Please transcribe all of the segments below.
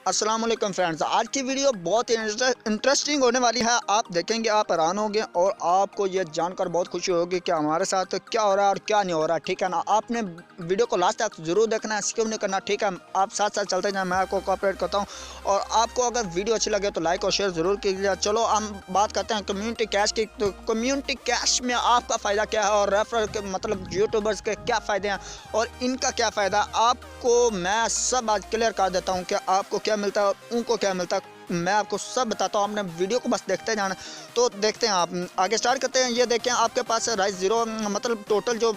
अस्सलाम वालेकुम फ्रेंड्स, आज की वीडियो बहुत ही इंटरेस्टिंग होने वाली है। आप देखेंगे, आप हैरान होंगे और आपको ये जानकर बहुत खुशी होगी कि हमारे साथ क्या हो रहा है और क्या नहीं हो रहा है। ठीक है ना, आपने वीडियो को लास्ट तक जरूर देखना है, स्किप नहीं करना। ठीक है, आप साथ साथ चलते जाएं, मैं आपको कोऑपरेट करता हूँ। और आपको अगर वीडियो अच्छी लगे तो लाइक और शेयर ज़रूर कीजिए। चलो हम बात करते हैं कम्युनिटी कैश की। तो कम्युनिटी कैश में आपका फ़ायदा क्या है और रेफरल के मतलब यूट्यूबर्स के क्या फ़ायदे हैं और इनका क्या फ़ायदा, आपको मैं सब आज क्लियर कर देता हूँ कि आपको क्या मिलता है और उनको क्या मिलता है। मैं आपको सब बताता हूँ, आपने वीडियो को बस देखते जाना। तो देखते हैं, आप आगे स्टार्ट करते हैं। ये देखें, आपके पास राइस ज़ीरो, मतलब टोटल जो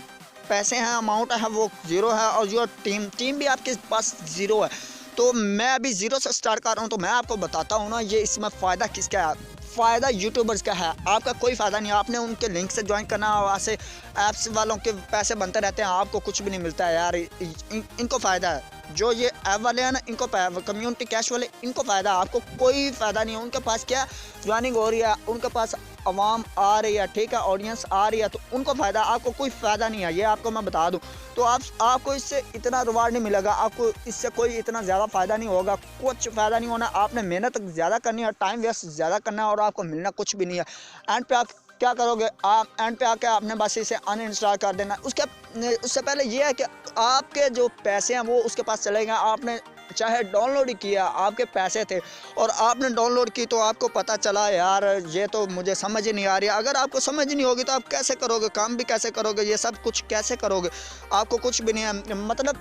पैसे हैं, अमाउंट है वो ज़ीरो है और जो टीम भी आपके पास ज़ीरो है। तो मैं अभी ज़ीरो से स्टार्ट कर रहा हूँ। तो मैं आपको बताता हूँ ना, ये इसमें फ़ायदा किसका है। फ़ायदा यूट्यूबर्स का है, आपका कोई फ़ायदा नहीं है। आपने उनके लिंक से ज्वाइन करना, वहाँ से ऐप्स वालों के पैसे बनते रहते हैं, आपको कुछ भी नहीं मिलता है यार। इनको फ़ायदा है, जो ये ऐप वाले हैं ना, इनको कम्युनिटी कैश वाले, इनको फ़ायदा है। आपको कोई फ़ायदा नहीं है। उनके पास क्या ज्वाइनिंग हो रही है, उनके पास आवाम आ रही है, ठीक है, ऑडियंस आ रही है, तो उनको फ़ायदा, आपको कोई फ़ायदा नहीं है। ये आपको मैं बता दूं। तो आपको इससे इतना रिवार्ड नहीं मिलेगा, आपको इससे कोई इतना ज़्यादा फ़ायदा नहीं होगा, कुछ फ़ायदा नहीं होना। आपने मेहनत ज़्यादा करनी है, टाइम वेस्ट ज़्यादा करना है और आपको मिलना कुछ भी नहीं है। एंड पे आप क्या करोगे, आप एंड पे आके आपने बस इसे अनइंस्टॉल कर देना। उससे पहले ये है कि आपके जो पैसे हैं वो उसके पास चले गए। आपने चाहे डाउनलोड ही किया, आपके पैसे थे और आपने डाउनलोड की, तो आपको पता चला यार ये तो मुझे समझ ही नहीं आ रही। अगर आपको समझ नहीं होगी तो आप कैसे करोगे, काम भी कैसे करोगे, ये सब कुछ कैसे करोगे, आपको कुछ भी नहीं है। मतलब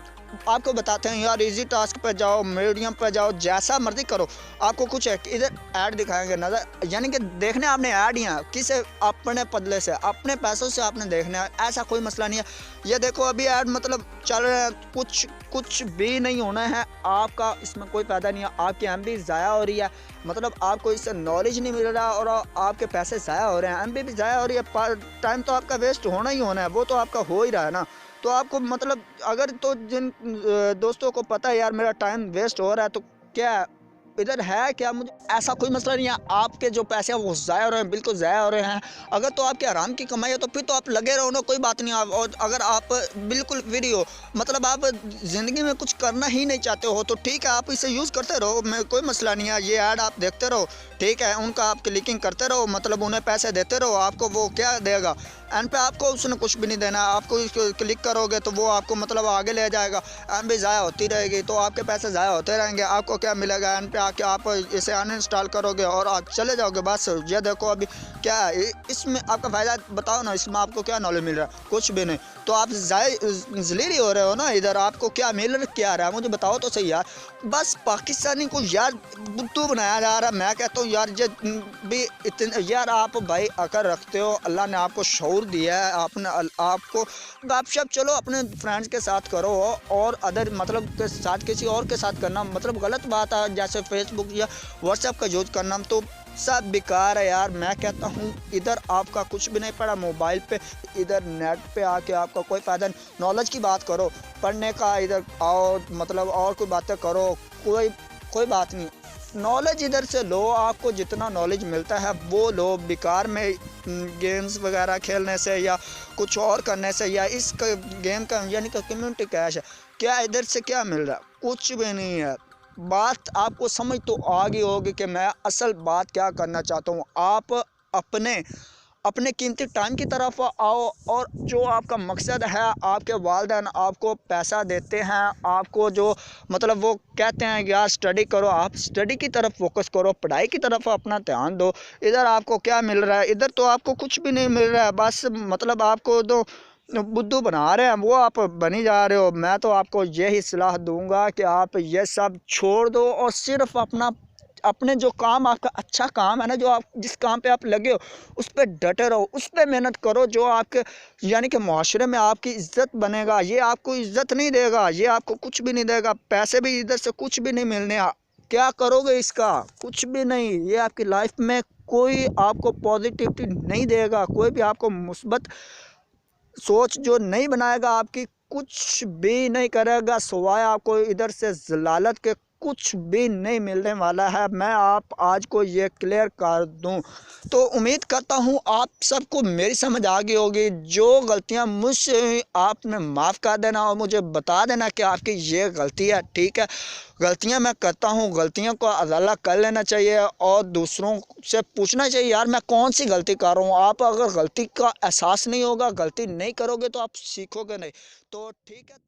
आपको बताते हैं यार, इजी टास्क पे जाओ, मीडियम पे जाओ, जैसा मर्जी करो, आपको कुछ है इधर ऐड दिखाएंगे नजर, यानी कि देखने आपने ऐड ही हैं, किसे अपने बदले से, अपने पैसों से आपने देखना है, ऐसा कोई मसला नहीं है। ये देखो अभी ऐड मतलब चल रहे हैं, कुछ भी नहीं होना है आपका, इसमें कोई फ़ायदा नहीं है। आपकी एमबी ज़ाया हो रही है, मतलब आपको इससे नॉलेज नहीं मिल रहा और आपके पैसे ज़ाया हो रहे हैं, एमबी भी ज़ाया हो रही है, टाइम तो आपका वेस्ट होना ही होना है, वो तो आपका हो ही रहा है ना। तो आपको मतलब अगर तो जिन दोस्तों को पता है यार मेरा टाइम वेस्ट हो रहा है, तो क्या इधर है क्या, मुझे ऐसा कोई मसला नहीं है। आपके जो पैसे हैं वो ज़ाया हो रहे हैं, बिल्कुल ज़ाया हो रहे हैं। अगर तो आपके आराम की कमाई है तो फिर तो आप लगे रहो ना, कोई बात नहीं। आप और अगर आप बिल्कुल फ्री हो, मतलब आप ज़िंदगी में कुछ करना ही नहीं चाहते हो, तो ठीक है, आप इसे यूज़ करते रहो, मैं कोई मसला नहीं है। ये ऐड आप देखते रहो, ठीक है, उनका आप क्लिकिंग करते रहो, मतलब उन्हें पैसे देते रहो। आपको वो क्या देगा, एंड पे आपको उसने कुछ भी नहीं देना। आपको इसको क्लिक करोगे तो वो आपको मतलब आगे ले जाएगा, एम भी ज़ाया होती रहेगी, तो आपके पैसे ज़ाया होते रहेंगे। आपको क्या मिलेगा, एंड पे आके आप इसे अनइंस्टॉल करोगे और आप चले जाओगे बस। ये देखो अभी क्या है इसमें आपका फ़ायदा, बताओ ना, इसमें आपको क्या नॉलेज मिल रहा है, कुछ भी नहीं। तो आप ज़लील हो रहे हो ना, इधर आपको क्या मिल क्या रहा है, मुझे बताओ तो सही यार। बस पाकिस्तानी को यार बुद्धू बनाया जा रहा है। मैं कहता हूँ यार, ये भी इतने यार, आप भाई अकल रखते हो, अल्लाह ने आपको शऊर दिया है, आपने आपको गपशप चलो अपने फ्रेंड्स के साथ करो और अदर मतलब के साथ किसी और के साथ करना मतलब गलत बात है। जैसे फेसबुक या व्हाट्सएप का यूज़ करना तो सब बेकार है यार। मैं कहता हूँ इधर आपका कुछ भी नहीं पड़ा मोबाइल पे, इधर नेट पे आके आपका कोई फ़ायदा नहीं। नॉलेज की बात करो, पढ़ने का, इधर आओ, मतलब और कोई बातें करो, कोई बात नहीं। नॉलेज इधर से लो, आपको जितना नॉलेज मिलता है वो लो। बेकार में गेम्स वगैरह खेलने से या कुछ और करने से, या इस गेम का यानी कि कम्युनिटी कैश है, क्या इधर से क्या मिल रहा है, कुछ भी नहीं है। बात आपको समझ तो आ गई होगी कि मैं असल बात क्या करना चाहता हूँ। आप अपने अपने कीमती टाइम की तरफ आओ और जो आपका मकसद है, आपके वालिदैन आपको पैसा देते हैं, आपको जो मतलब वो कहते हैं यार स्टडी करो, आप स्टडी की तरफ फोकस करो, पढ़ाई की तरफ अपना ध्यान दो। इधर आपको क्या मिल रहा है, इधर तो आपको कुछ भी नहीं मिल रहा है। बस मतलब आपको तो बुद्धू बना रहे हैं, वो आप बनी जा रहे हो। मैं तो आपको यही सलाह दूंगा कि आप ये सब छोड़ दो और सिर्फ अपने जो काम आपका अच्छा काम है ना, जो आप जिस काम पे आप लगे हो उस पर डटे रहो, उस पर मेहनत करो, जो आपके यानी कि माशरे में आपकी इज्जत बनेगा। ये आपको इज्जत नहीं देगा, ये आपको कुछ भी नहीं देगा, पैसे भी इधर से कुछ भी नहीं मिलने। क्या करोगे इसका, कुछ भी नहीं। ये आपकी लाइफ में कोई आपको पॉजिटिविटी नहीं देगा, कोई भी आपको मुस्बत सोच जो नहीं बनाएगा, आपकी कुछ भी नहीं करेगा, सिवाय आपको इधर से जलालत के कुछ भी नहीं मिलने वाला है। मैं आप आज को ये क्लियर कर दूं। तो उम्मीद करता हूं आप सबको मेरी समझ आ गई होगी। जो गलतियां मुझसे हुई आपने माफ़ कर देना और मुझे बता देना कि आपकी ये गलती है, ठीक है। गलतियां मैं करता हूं, गलतियों को अदाला कर लेना चाहिए और दूसरों से पूछना चाहिए यार मैं कौन सी गलती कर रहा हूं। आप अगर गलती का एहसास नहीं होगा, गलती नहीं करोगे तो आप सीखोगे नहीं। तो ठीक है।